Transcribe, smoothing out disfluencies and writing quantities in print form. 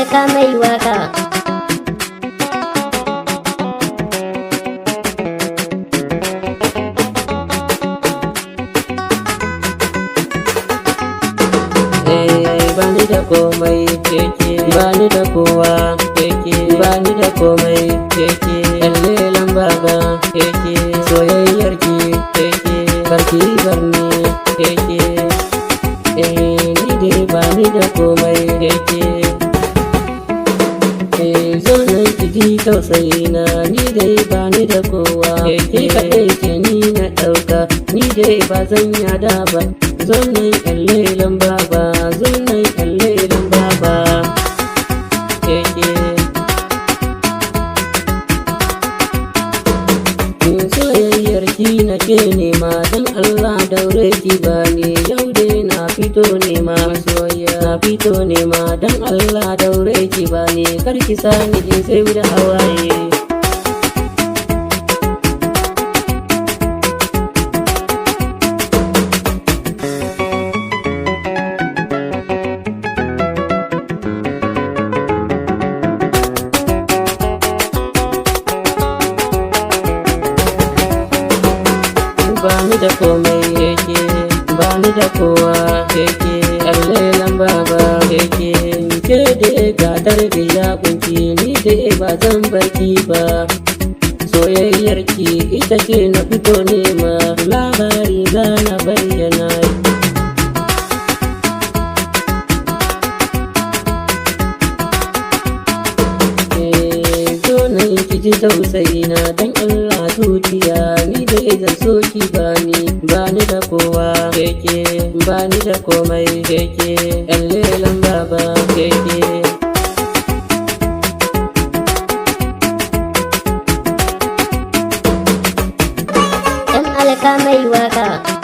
alka mai waka. Bani da komai keke, bani da kowa keke, bani da komai keke, lelan baba keke, soyayyar ki keke, barki barni keke. Ni dai bani da komai keke. Zo nan ki ji tausayina, ni dai bani da kowa keke kaɗai ke ni na ɗauka, ni dai ba zan yada ba. Zo nan lelan baba, zo nan lelan baba keke. Soyayyar ki nake nema, don Allah daure ki bani, yau dai na fito nema. Soyayya na fito nema, don Allah daure ki bani, kar ki sani in sai da hawaye. Bani da komai keke, bani da kowa keke, lelan baba keke. Ke dai ga tarbiya kunki, ni dai ba zan barki ba. Soyayyar ki ita ce na fito nema, labari za na bayyana. Zo nan ki ji tausayina, don Allah zuciya, ni dai zan so ki bani da kowa keke, bani da komai keke, lelan baba keke. Alka mai waka.